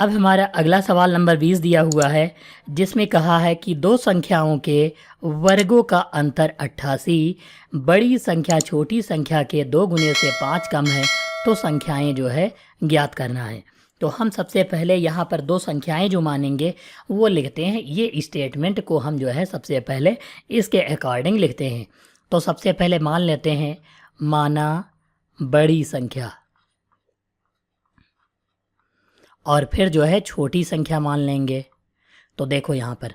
अब हमारा अगला सवाल नंबर 20 दिया हुआ है, जिसमें कहा है कि दो संख्याओं के वर्गों का अंतर 88, बड़ी संख्या छोटी संख्या के 2 गुने से 5 कम है, तो संख्याएं जो है ज्ञात करना है। तो हम सबसे पहले यहाँ पर दो संख्याएं जो मानेंगे वो लिखते हैं। ये स्टेटमेंट को हम जो है सबसे पहले इसके अकॉर्डिंग लिखते हैं। तो सबसे पहले मान लेते हैं, माना बड़ी संख्या, और फिर जो है छोटी संख्या मान लेंगे। तो देखो यहाँ पर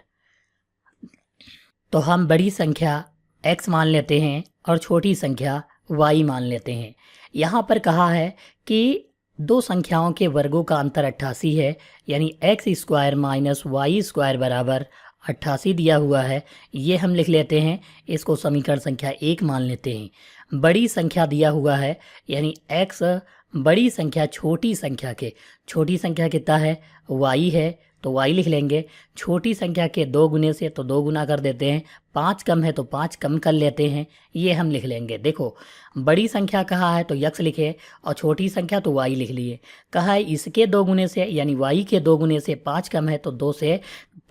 तो हम बड़ी संख्या x मान लेते हैं और छोटी संख्या y मान लेते हैं। यहाँ पर कहा है कि दो संख्याओं के वर्गों का अंतर 88 है, यानी x square minus Y square बराबर 88 दिया हुआ है। ये हम लिख लेते हैं, इसको समीकरण संख्या 1 मान लेते हैं। बड़ी संख्या दिया हुआ है, यानी x बड़ी संख्या छोटी संख्या कितना है, y है, तो y लिख लेंगे। छोटी संख्या के 2 गुने से तो 2 गुना कर देते हैं, 5 कम है तो 5 कम कर लेते हैं, ये हम लिख लेंगे। देखो बड़ी संख्या कहा है तो x लिखे और छोटी संख्या तो y लिख लिए। कहा है इसके 2 गुने से यानी y के 2 गुने से 5 कम है तो 2 से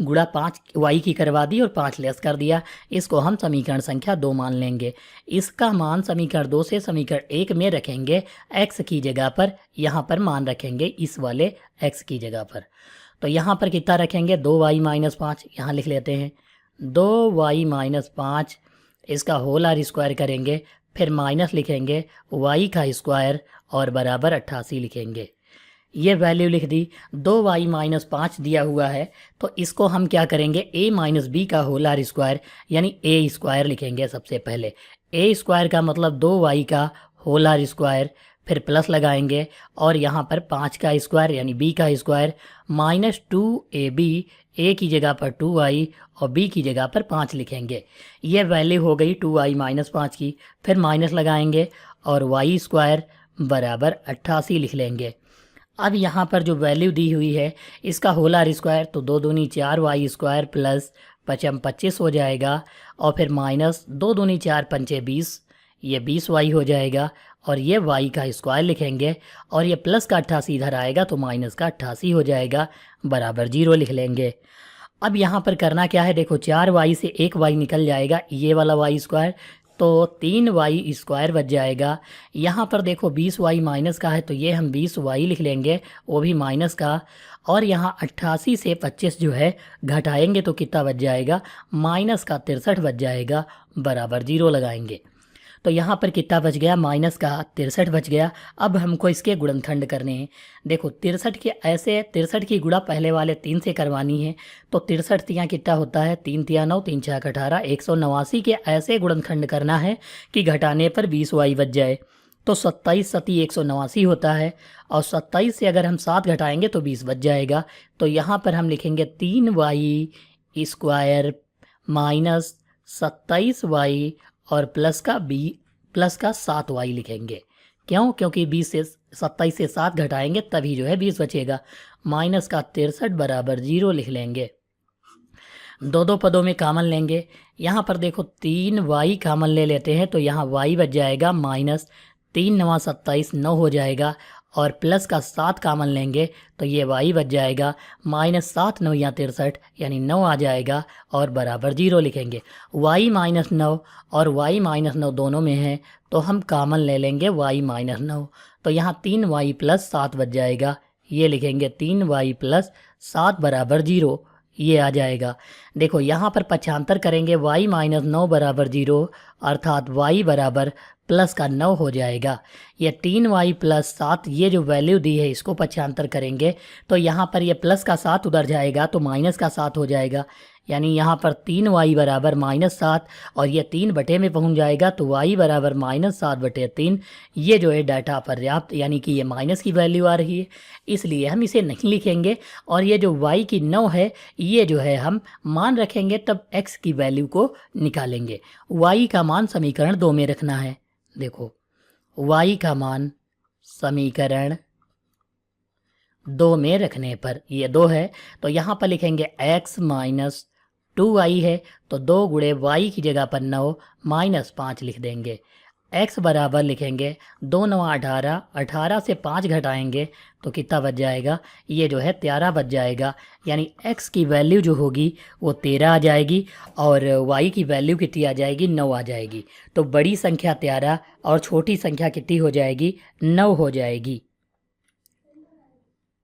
गुणा 5 y की करवा दी और 5 लेस कर दिया। इसको हम समीकरण संख्या 2 मान लेंगे। इसका मान समीकरण 2 से समीकरण 1 में रखेंगे, x की जगह पर यहाँ पर मान रखेंगे इस वाले x की जगह पर। तो यहाँ पर कितना रखेंगे, 2y माइनस 5, यहाँ लिख लेते हैं 2y माइनस 5, इसका होल आर स्क्वायर करेंगे, फिर माइनस लिखेंगे y का स्क्वायर और बराबर 88 लिखेंगे। ये वैल्यू लिख दी। 2y माइनस 5 दिया हुआ है तो इसको हम क्या करेंगे, a माइनस बी का होल आर स्क्वायर यानी a स्क्वायर लिखेंगे। सबसे पहले a स्क्वायर का मतलब 2y का होल आर स्क्वायर, फिर प्लस लगाएंगे और यहाँ पर 5 का स्क्वायर यानी b का स्क्वायर माइनस 2ab, a की जगह पर 2y और b की जगह पर 5 लिखेंगे। ये वैल्यू हो गई 2y माइनस 5 की। फिर माइनस लगाएंगे और y स्क्वायर बराबर 88 लिख लेंगे। अब यहाँ पर जो वैल्यू दी हुई है इसका होल आर स्क्वायर, तो 2 दूनी 4y स्क्वायर प्लस 25 हो जाएगा और फिर माइनस 2 दूनी 4 पंचे 20, ये 20y हो जाएगा और ये y का स्क्वायर लिखेंगे और ये प्लस का 88 इधर आएगा तो माइनस का 88 हो जाएगा, बराबर 0 लिख लेंगे। अब यहाँ पर करना क्या है, देखो 4y से 1y निकल जाएगा, ये वाला y स्क्वायर, तो 3y स्क्वायर बच जाएगा। यहाँ पर देखो 20y माइनस का है तो ये हम 20y लिख लेंगे, वो भी माइनस का, और यहाँ 88 से 25 जो है घटाएंगे तो कितना बच जाएगा, माइनस का 63 बच जाएगा, बराबर 0 लगाएंगे। तो यहाँ पर कितना बच गया, माइनस का 63 बच गया। अब हमको इसके गुणनखंड करने हैं। देखो 63 के ऐसे 63 की गुणा पहले वाले 3 से करवानी है, तो 63 तियाँ कितना होता है, 3 तियाँ 9, 3 छः 18, 189 के ऐसे गुणनखंड करना है कि घटाने पर 20y बच जाए। तो 27 सती 189 होता है और 27 से अगर हम 7 घटाएंगे तो 20 बच जाएगा। तो यहाँ पर हम लिखेंगे 3y स्क्वायर माइनस 27y और प्लस का 7y लिखेंगे। क्यों, क्योंकि 20 से 27 से 7 घटाएंगे तभी जो है 20 बचेगा। माइनस का 63 बराबर 0 लिख लेंगे। दो पदों में कामन लेंगे। यहाँ पर देखो 3y कामन ले लेते हैं तो यहाँ y बच जाएगा माइनस 3 9 27 9 हो जाएगा, और प्लस का 7 कामन लेंगे तो ये y बच जाएगा माइनस 7 9 या 63 यानी 9 आ जाएगा और बराबर 0 लिखेंगे। y माइनस 9 और y माइनस 9 दोनों में है तो हम कामन ले लेंगे y माइनस 9, तो यहाँ 3y प्लस 7 बच जाएगा, ये लिखेंगे 3y प्लस 7 बराबर 0, ये आ जाएगा। देखो यहाँ पर पक्षांतर करेंगे, y माइनस 9 बराबर 0 अर्थात y बराबर प्लस का 9 हो जाएगा। ये 3y प्लस 7 ये जो वैल्यू दी है इसको पक्षांतर करेंगे तो यहाँ पर ये प्लस का 7 उधर जाएगा तो माइनस का 7 हो जाएगा, यानी यहाँ पर 3y बराबर माइनस 7 और ये 3 बटे में पहुँच जाएगा तो y बराबर माइनस 7 बटे 3। ये जो है डाटा पर्याप्त, यानी कि ये माइनस की वैल्यू आ रही है, इसलिए हम इसे नहीं लिखेंगे। और ये जो y की 9 है ये जो है हम मान रखेंगे, तब x की वैल्यू को निकालेंगे। y का मान समीकरण 2 में रखना है। देखो y का मान समीकरण 2 में रखने पर ये 2 है तो यहाँ पर लिखेंगे x माइनस 2y है तो 2 गुणे y की जगह पर 9 माइनस 5 लिख देंगे। x बराबर लिखेंगे 2 9 18, 18 से 5 घटाएंगे तो कितना बच जाएगा, ये जो है 13 बच जाएगा। यानी x की वैल्यू जो होगी वो 13 आ जाएगी और y की वैल्यू कितनी आ जाएगी, 9 आ जाएगी। तो बड़ी संख्या 13 और छोटी संख्या कितनी हो जाएगी, 9 हो जाएगी।